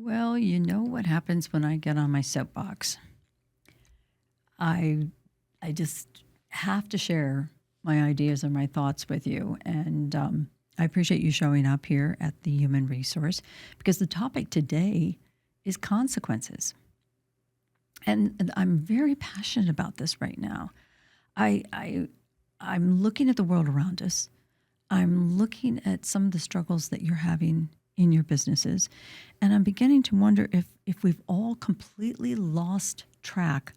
Well, you know what happens when I get on my soapbox. I I just have to share my ideas and my thoughts with you, and I appreciate you showing up here at the Human Resource because the topic today is consequences, and I'm very passionate about this right now. I, I I'm looking at the world around us. I'm looking at some of the struggles that you're having in your businesses, and I'm beginning to wonder if we've all completely lost track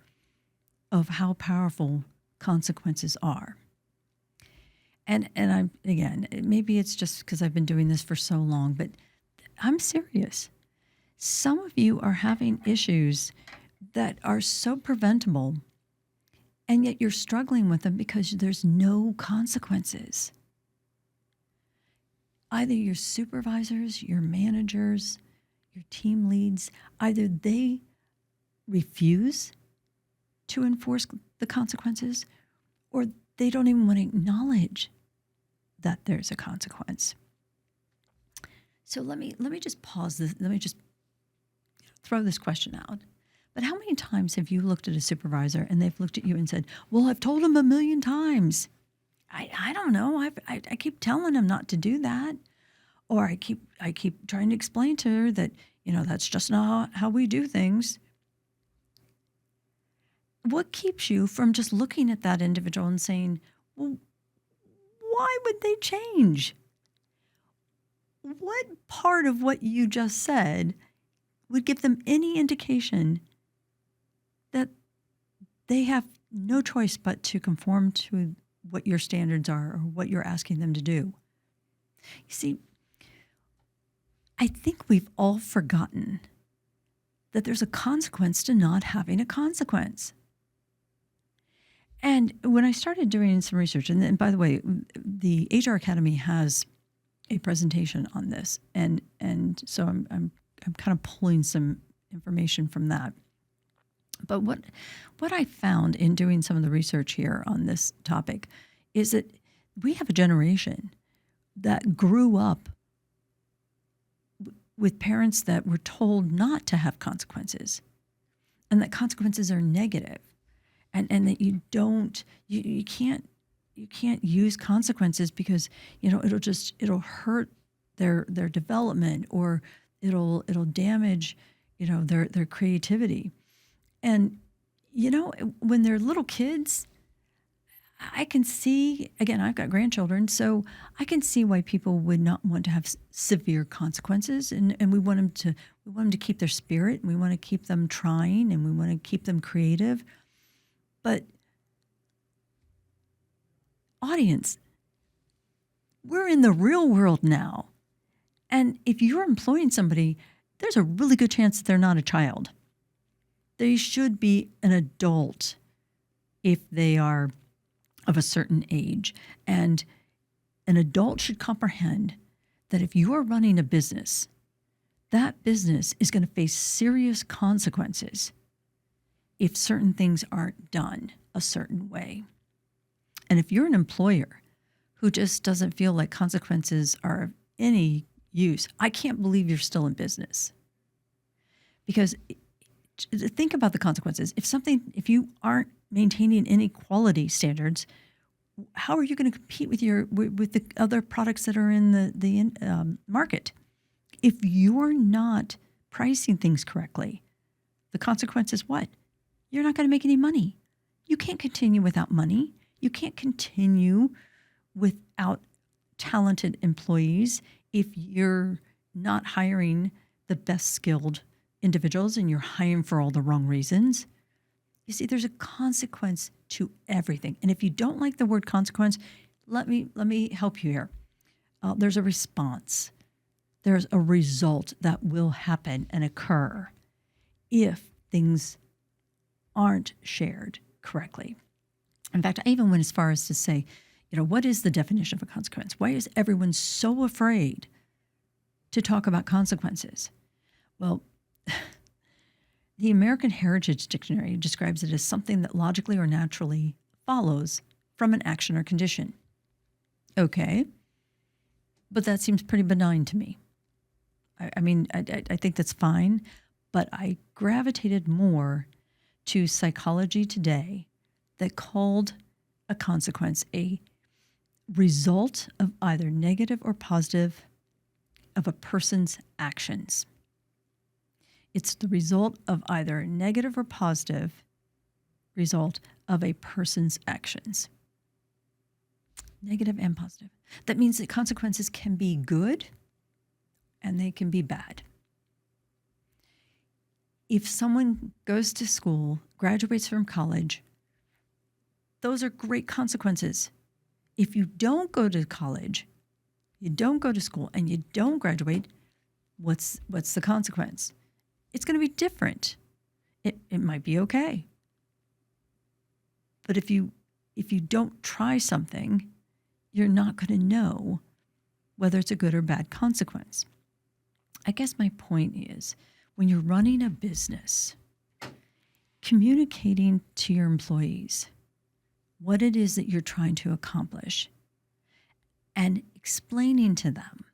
of how powerful consequences are. And I'm again, maybe it's just because I've been doing this for so long, but I'm serious. Some of you are having issues that are so preventable, and yet you're struggling with them because there's no consequences. Either your supervisors, your managers, your team leads, either they refuse to enforce the consequences, or they don't even want to acknowledge that there's a consequence. So let me just pause this. Let me just throw this question out. But how many times have you looked at a supervisor and they've looked at you and said, "Well, I've told him a million times. I don't know. I keep telling him not to do that, or I keep trying to explain to her that that's just not how we do things." What keeps you from just looking at that individual and saying, "Well, why would they change? What part of what you just said would give them any indication that they have no choice but to conform to what your standards are or what you're asking them to do?" You see, I think we've all forgotten that there's a consequence to not having a consequence. And when I started doing some research, and by the way, the HR Academy has a presentation on this, and so I'm kind of pulling some information from that. But what I found in doing some of the research here on this topic is that we have a generation that grew up with parents that were told not to have consequences, and that consequences are negative, and that you can't use consequences because it'll hurt their development, or it'll damage their creativity. And when they're little kids, I can see, again, I've got grandchildren, so I can see why people would not want to have severe consequences, and we want them to keep their spirit, and we want to keep them trying, and we want to keep them creative. But audience, we're in the real world now. And if you're employing somebody, there's a really good chance that they're not a child. They should be an adult if they are of a certain age. And an adult should comprehend that if you are running a business, that business is going to face serious consequences if certain things aren't done a certain way. And if you're an employer who just doesn't feel like consequences are of any use, I can't believe you're still in business. Because think about the consequences. If you aren't maintaining any quality standards, how are you going to compete with the other products that are in the market? If you're not pricing things correctly, the consequence is what? You're not going to make any money. You can't continue without money. You can't continue without talented employees if you're not hiring the best skilled individuals and you're hiring for all the wrong reasons. You see, there's a consequence to everything. And if you don't like the word consequence, let me help you here. There's a response. There's a result that will happen and occur if things aren't shared correctly. In fact, I even went as far as to say, what is the definition of a consequence? Why is everyone so afraid to talk about consequences? Well, the American Heritage Dictionary describes it as something that logically or naturally follows from an action or condition. Okay, but that seems pretty benign to me. I think that's fine, but I gravitated more to Psychology Today that called a consequence a result of either negative or positive of a person's actions. It's the result of either negative or positive result of a person's actions. Negative and positive. That means that consequences can be good and they can be bad. If someone goes to school, graduates from college, those are great consequences. If you don't go to college, you don't go to school, and you don't graduate, what's the consequence? It's going to be different. It might be okay. But if you don't try something, you're not going to know whether it's a good or bad consequence. I guess my point is, when you're running a business, communicating to your employees what it is that you're trying to accomplish and explaining to them,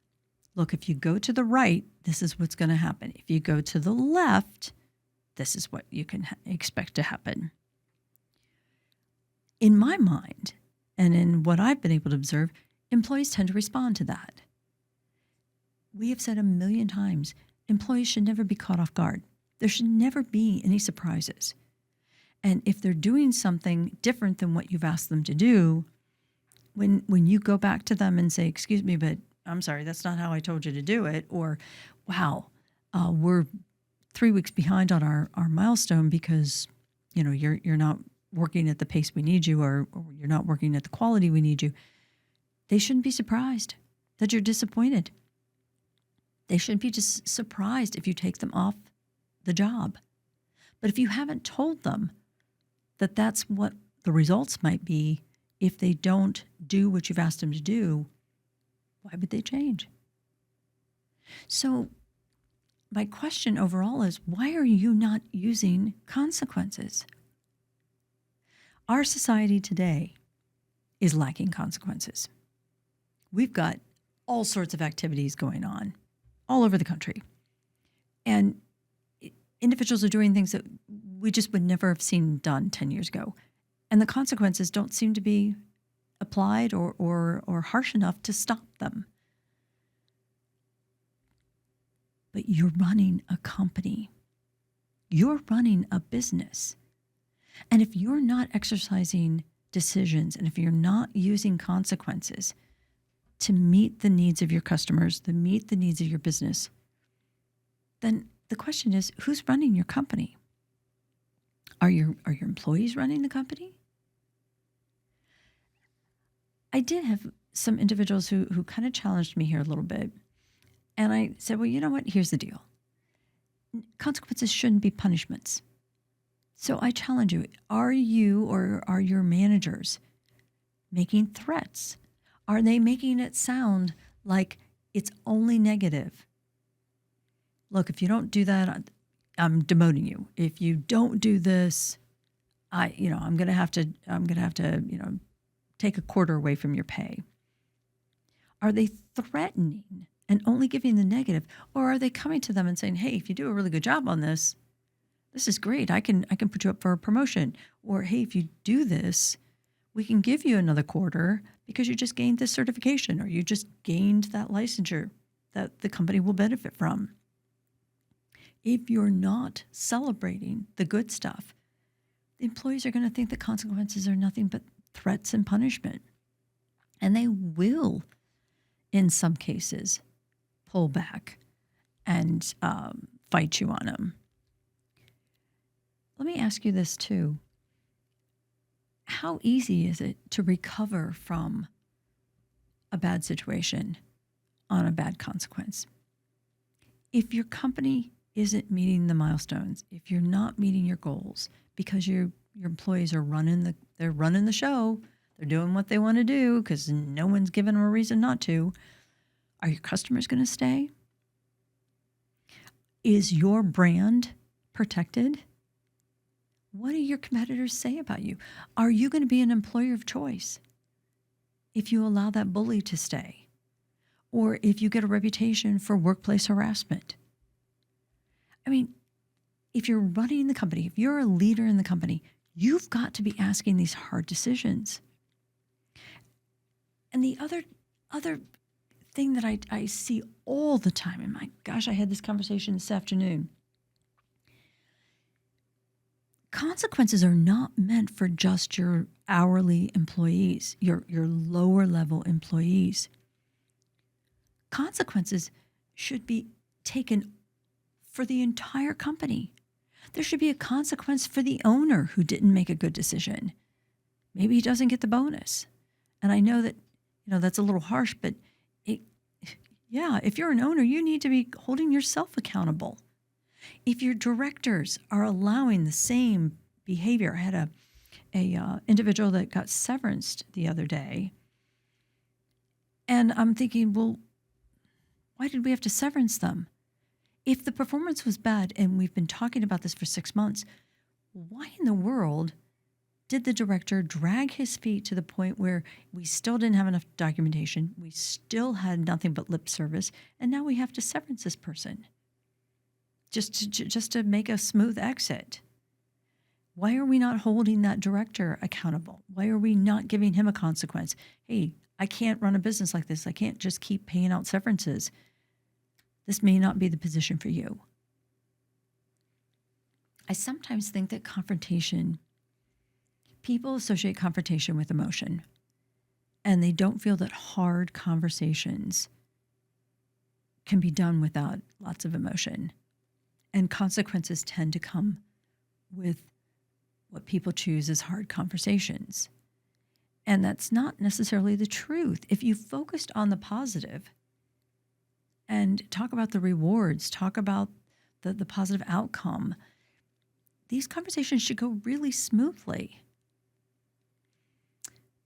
look, if you go to the right, this is what's going to happen. If you go to the left, this is what you can expect to happen. In my mind, and in what I've been able to observe, employees tend to respond to that. We have said 1,000,000 times, employees should never be caught off guard. There should never be any surprises. And if they're doing something different than what you've asked them to do, when you go back to them and say, excuse me, but I'm sorry, that's not how I told you to do it, or wow, we're 3 weeks behind on our milestone because you're not working at the pace we need you, or you're not working at the quality we need you, they shouldn't be surprised that you're disappointed. They shouldn't be just surprised if you take them off the job. But if you haven't told them that that's what the results might be if they don't do what you've asked them to do, why would they change? So my question overall is, why are you not using consequences? Our society today is lacking consequences. We've got all sorts of activities going on all over the country. And individuals are doing things that we just would never have seen done 10 years ago. And the consequences don't seem to be applied or harsh enough to stop them. But you're running a company. You're running a business. And if you're not exercising decisions, and if you're not using consequences to meet the needs of your customers, to meet the needs of your business, then the question is, who's running your company? Are your employees running the company? I did have some individuals who kind of challenged me here a little bit. And I said, well, you know what? Here's the deal. Consequences shouldn't be punishments. So I challenge you, are you or are your managers making threats? Are they making it sound like it's only negative? Look, if you don't do that, I'm demoting you. If you don't do this, I'm going to have to take a quarter away from your pay. Are they threatening and only giving the negative, or are they coming to them and saying, hey, if you do a really good job on this, this is great. I can put you up for a promotion. Or, hey, if you do this, we can give you another quarter because you just gained this certification, or you just gained that licensure that the company will benefit from. If you're not celebrating the good stuff, the employees are going to think the consequences are nothing but threats and punishment. And they will, in some cases, pull back and fight you on them. Let me ask you this too. How easy is it to recover from a bad situation on a bad consequence? If your company isn't meeting the milestones, if you're not meeting your goals because your employees are running the show, they're doing what they want to do because no one's given them a reason not to, are your customers going to stay? Is your brand protected? What do your competitors say about you? Are you going to be an employer of choice if you allow that bully to stay? or if you get a reputation for workplace harassment. I mean, if you're running the company, if you're a leader in the company, you've got to be asking these hard decisions. And the other thing that I see all the time, and my gosh, I had this conversation this afternoon. Consequences are not meant for just your hourly employees, your lower level employees. Consequences should be taken for the entire company. There should be a consequence for the owner who didn't make a good decision. Maybe he doesn't get the bonus. And I know that, that's a little harsh, but if you're an owner, you need to be holding yourself accountable. If your directors are allowing the same behavior, I had a individual that got severanced the other day, and I'm thinking, well, why did we have to severance them? If the performance was bad, and we've been talking about this for 6 months, why in the world did the director drag his feet to the point where we still didn't have enough documentation, we still had nothing but lip service, and now we have to severance this person just to make a smooth exit? Why are we not holding that director accountable? Why are we not giving him a consequence? Hey, I can't run a business like this. I can't just keep paying out severances. This may not be the position for you. I sometimes think that people associate confrontation with emotion, and they don't feel that hard conversations can be done without lots of emotion. And consequences tend to come with what people choose as hard conversations. And that's not necessarily the truth. If you focused on the positive and talk about the rewards, talk about the positive outcome, these conversations should go really smoothly.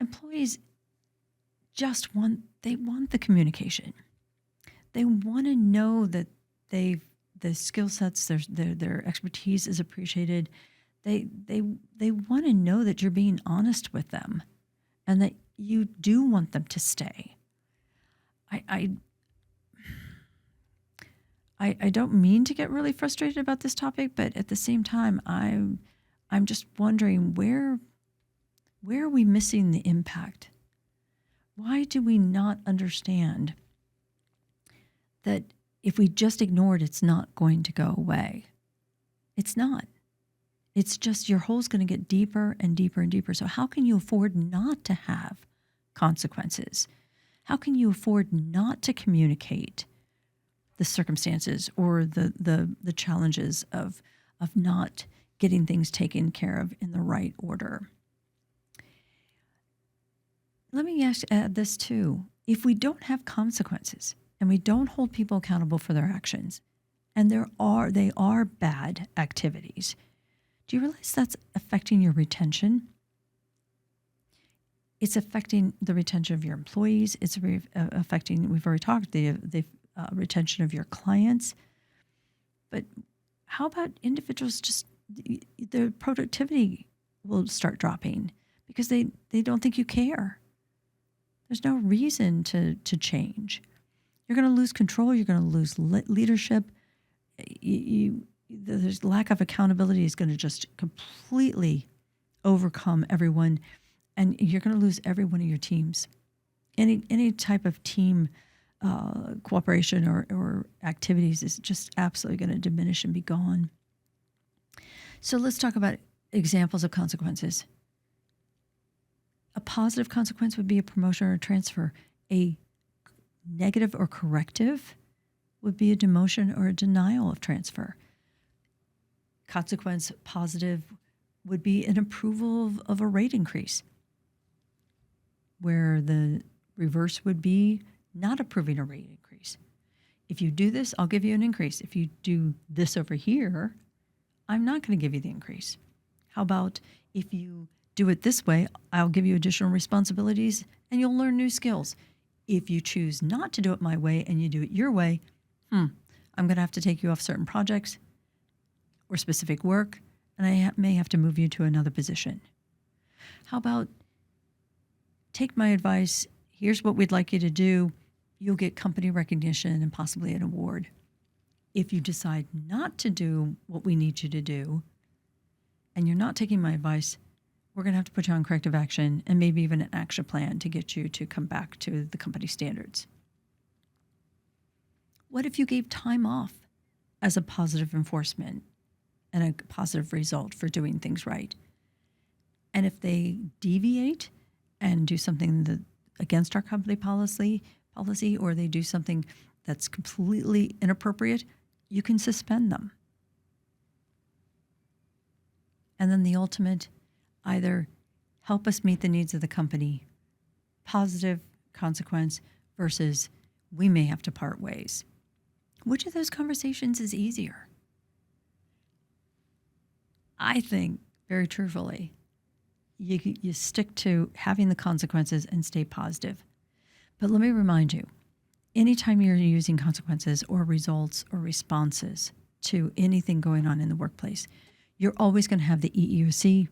Employees they want the communication. They want to know that the skill sets, their expertise is appreciated. They want to know that you're being honest with them and that you do want them to stay. I don't mean to get really frustrated about this topic, but at the same time, I'm just wondering where are we missing the impact? Why do we not understand that if we just ignore it, it's not going to go away? It's not. It's just your hole's going to get deeper and deeper and deeper. So how can you afford not to have consequences? How can you afford not to communicate the circumstances or the challenges of not getting things taken care of in the right order? Let me add this too. If we don't have consequences and we don't hold people accountable for their actions, and they are bad activities, do you realize that's affecting your retention? It's affecting the retention of your employees. It's affecting, we've already talked, the retention of your clients. But how about individuals their productivity will start dropping because they don't think you care. There's no reason to change. You're going to lose control. You're going to lose leadership. There's lack of accountability is going to just completely overcome everyone, and you're going to lose every one of your teams. Any type of team cooperation or activities is just absolutely going to diminish and be gone. So let's talk about examples of consequences. A positive consequence would be a promotion or a transfer. A negative or corrective would be a demotion or a denial of transfer. Consequence positive would be an approval of a rate increase, where the reverse would be not approving a rate increase. If you do this, I'll give you an increase. If you do this over here, I'm not going to give you the increase. How about if you do it this way, I'll give you additional responsibilities and you'll learn new skills. If you choose not to do it my way and you do it your way, I'm going to have to take you off certain projects or specific work, and I may have to move you to another position. How about take my advice, here's what we'd like you to do, you'll get company recognition and possibly an award. If you decide not to do what we need you to do, and you're not taking my advice, we're going to have to put you on corrective action and maybe even an action plan to get you to come back to the company standards. What if you gave time off as a positive enforcement and a positive result for doing things right? And if they deviate and do something that against our company policy, or they do something that's completely inappropriate, you can suspend them. And then the ultimate, either help us meet the needs of the company, positive consequence, versus we may have to part ways. Which of those conversations is easier? I think, very truthfully, you stick to having the consequences and stay positive. But let me remind you, anytime you're using consequences or results or responses to anything going on in the workplace, you're always going to have the EEOC,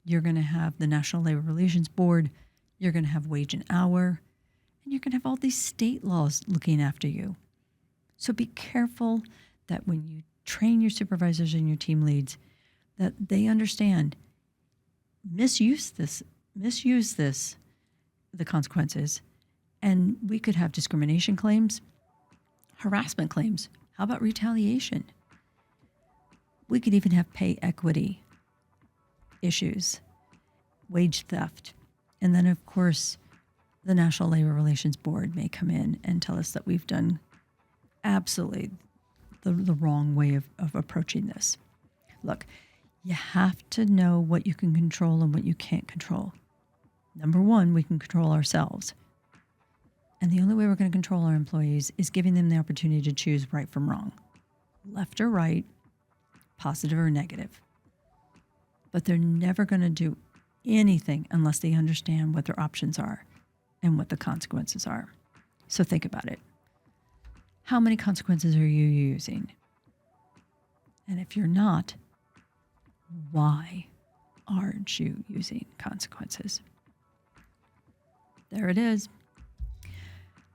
you're going to have the National Labor Relations Board, you're going to have wage and hour, and you're going to have all these state laws looking after you. So be careful that when you train your supervisors and your team leads, that they understand misuse this, the consequences, and we could have discrimination claims, harassment claims. How about retaliation? We could even have pay equity issues, wage theft. And then, of course, the National Labor Relations Board may come in and tell us that we've done absolutely the wrong way of approaching this. Look, you have to know what you can control and what you can't control. Number one, we can control ourselves. And the only way we're going to control our employees is giving them the opportunity to choose right from wrong, left or right, positive or negative. But they're never going to do anything unless they understand what their options are and what the consequences are. So think about it. How many consequences are you using? And if you're not, why aren't you using consequences? There it is.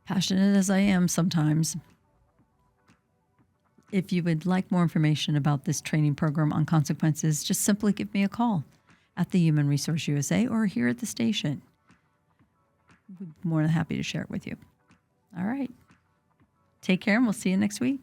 Passionate as I am sometimes. If you would like more information about this training program on consequences, just simply give me a call at the Human Resource USA or here at the station. We'd be more than happy to share it with you. All right. Take care, and we'll see you next week.